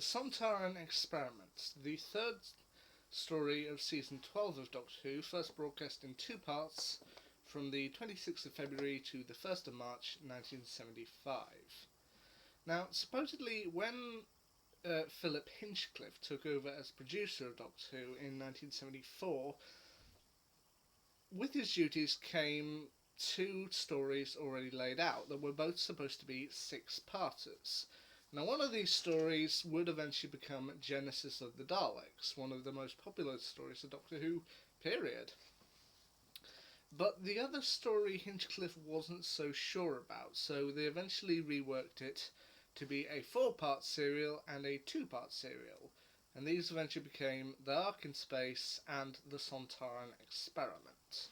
Sontaran Experiment, the third story of season 12 of Doctor Who, first broadcast in two parts from the 26th of February to the 1st of March 1975. Now, supposedly, when Philip Hinchcliffe took over as producer of Doctor Who in 1974, with his duties came two stories already laid out that were both supposed to be six-parters. Now, one of these stories would eventually become Genesis of the Daleks, one of the most popular stories of Doctor Who, period. But the other story Hinchcliffe wasn't so sure about, so they eventually reworked it to be a four-part serial and a two-part serial, and these eventually became The Ark in Space and The Sontaran Experiment.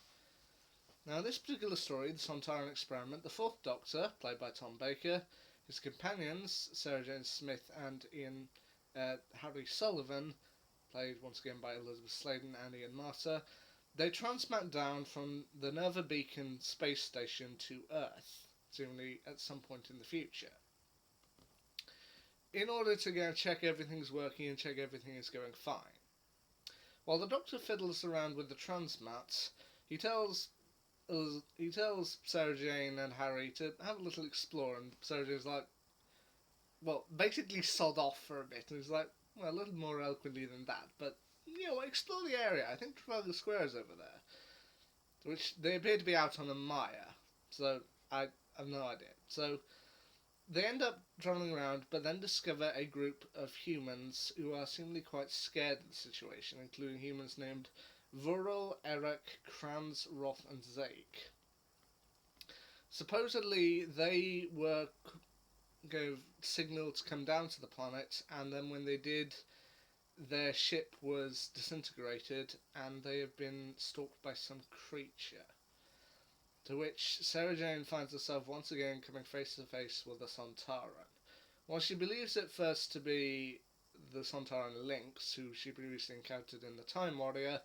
Now, this particular story, The Sontaran Experiment, the Fourth Doctor, played by Tom Baker, his companions, Sarah Jane Smith and Harry Sullivan, played once again by Elizabeth Sladen and Ian Marter, they transmat down from the Nerva Beacon space station to Earth, seemingly at some point in the future, in order to go check everything's working and check everything is going fine. While the Doctor fiddles around with the transmat, he tells Sarah Jane and Harry to have a little explore, and Sarah Jane's like, well, basically sod off for a bit, and he's like, well, a little more eloquently than that, but, explore the area, I think Trafalgar Square is over there, which they appear to be out on a mire, so I have no idea. So they end up travelling around, but then discover a group of humans who are seemingly quite scared of the situation, including humans named Vural, Eric, Kranz, Roth, and Zake. Supposedly, they were signalled to come down to the planet, and then when they did, their ship was disintegrated, and they have been stalked by some creature. To which Sarah Jane finds herself once again coming face to face with the Sontaran. While she believes at first to be the Sontaran Lynx, who she previously encountered in the Time Warrior,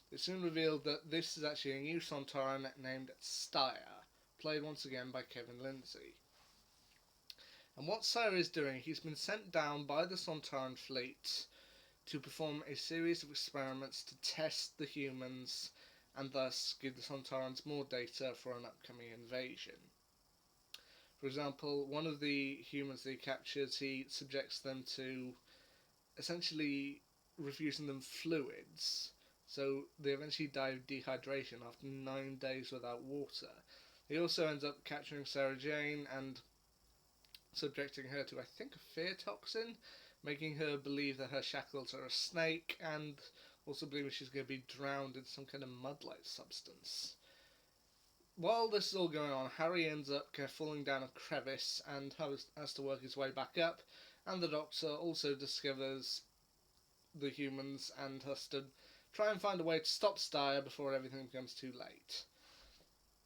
it's soon revealed that this is actually a new Sontaran named Styre, played once again by Kevin Lindsay. And what Styre is doing, he's been sent down by the Sontaran fleet to perform a series of experiments to test the humans and thus give the Sontarans more data for an upcoming invasion. For example, one of the humans that he captures, he subjects them to essentially refusing them fluids, so they eventually die of dehydration after 9 days without water. He also ends up capturing Sarah Jane and subjecting her to, I think, a fear toxin, making her believe that her shackles are a snake, and also believing she's going to be drowned in some kind of mud-like substance. While this is all going on, Harry ends up falling down a crevice and has to work his way back up, and the Doctor also discovers the humans and has to try and find a way to stop Styre before everything becomes too late.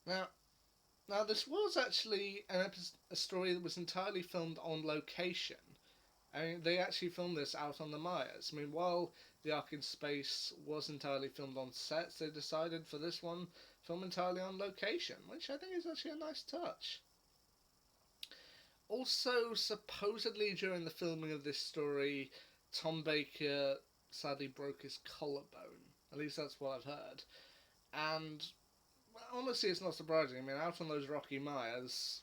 Now this was actually a story that was entirely filmed on location. I mean, they actually filmed this out on the Myres. I mean, while The Ark in Space was entirely filmed on sets, they decided for this one, film entirely on location, which I think is actually a nice touch. Also, supposedly during the filming of this story, Tom Baker sadly broke his collarbone. At least that's what I've heard. And honestly, it's not surprising. I mean, out on those rocky Myres,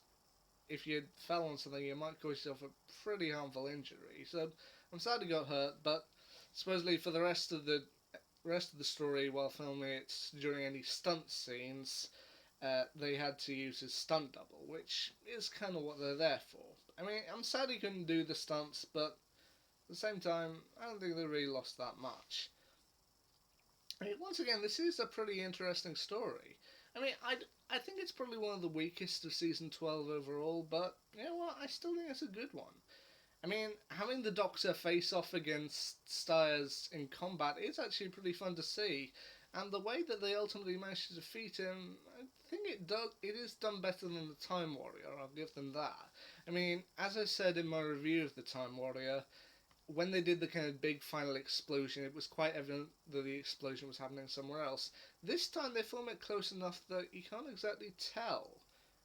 if you fell on something, you might cause yourself a pretty harmful injury. So I'm sad he got hurt, but supposedly for the rest of the story, while filming it during any stunt scenes, they had to use his stunt double, which is kind of what they're there for. I mean, I'm sad he couldn't do the stunts, but at the same time, I don't think they really lost that much. I mean, once again, this is a pretty interesting story. I mean, I think it's probably one of the weakest of season 12 overall, but you know what? I still think it's a good one. I mean, having the Doctor face off against Styres in combat is actually pretty fun to see, and the way that they ultimately managed to defeat him, I think it is done better than the Time Warrior, I'll give them that. I mean, as I said in my review of the Time Warrior, when they did the kind of big final explosion, it was quite evident that the explosion was happening somewhere else. This time they film it close enough that you can't exactly tell.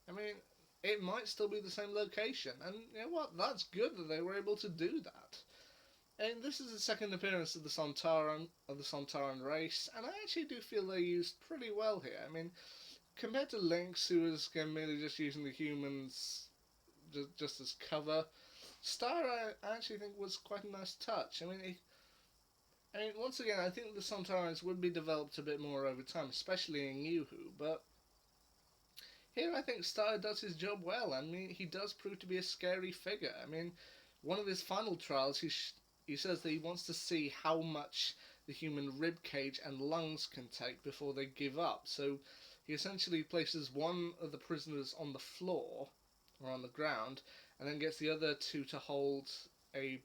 I mean, it might still be the same location, and you know what? That's good that they were able to do that. And this is the second appearance of the Sontaran race, and I actually do feel they're used pretty well here. I mean, compared to Lynx, who was merely just using the humans just as cover, Star I actually think was quite a nice touch. Once again, I think the Sontarans would be developed a bit more over time, especially in New Who, but here I think Star does his job well. I mean, he does prove to be a scary figure. I mean, one of his final trials, he says that he wants to see how much the human rib cage and lungs can take before they give up. So he essentially places one of the prisoners on the floor or on the ground, and then gets the other two to hold a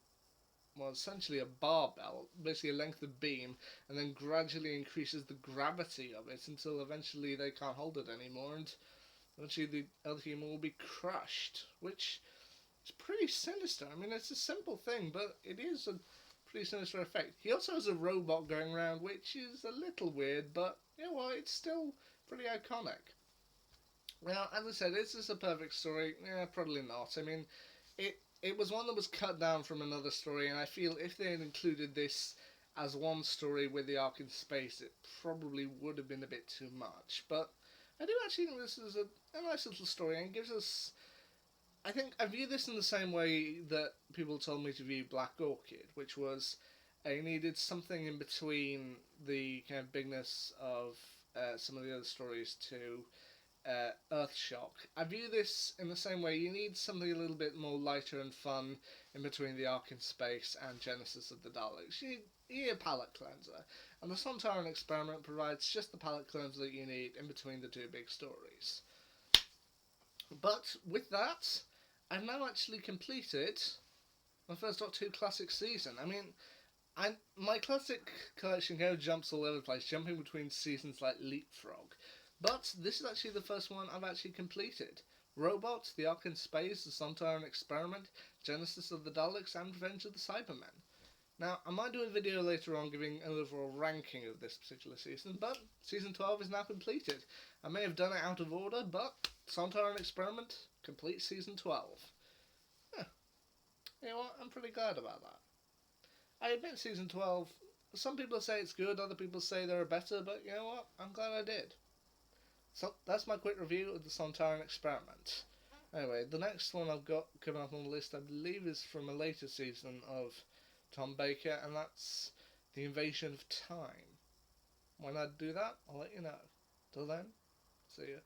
essentially a barbell, basically a length of beam, and then gradually increases the gravity of it until eventually they can't hold it anymore, and eventually the other human will be crushed, which is pretty sinister. I mean, it's a simple thing, but it is a pretty sinister effect. He also has a robot going around, which is a little weird, but you know what, it's still pretty iconic. Now, as I said, is this a perfect story? Yeah, probably not. I mean, it was one that was cut down from another story, and I feel if they had included this as one story with the arc in space, it probably would have been a bit too much. But I do actually think this is a nice little story and gives us. I think I view this in the same way that people told me to view Black Orchid, which was I needed something in between the kind of bigness of some of the other stories to Earthshock. I view this in the same way. You need something a little bit more lighter and fun in between the Ark in Space and Genesis of the Daleks. You need a palate cleanser, and the Sontaran Experiment provides just the palate cleanser that you need in between the two big stories. But with that, I've now actually completed my first Doctor Who Classic season. My classic collection kind of jumps all over the place, jumping between seasons like Leapfrog. But this is actually the first one I've actually completed. Robot, The Ark in Space, The Sontaran Experiment, Genesis of the Daleks, and Revenge of the Cybermen. Now, I might do a video later on giving an overall ranking of this particular season, but Season 12 is now completed. I may have done it out of order, but Sontaran Experiment, complete Season 12. Yeah, you know what, I'm pretty glad about that. I admit Season 12, some people say it's good, other people say there are better, but you know what, I'm glad I did. So that's my quick review of the Sontaran Experiment. Anyway, the next one I've got coming up on the list, I believe, is from a later season of Tom Baker, and that's The Invasion of Time. When I do that, I'll let you know. Till then, see ya.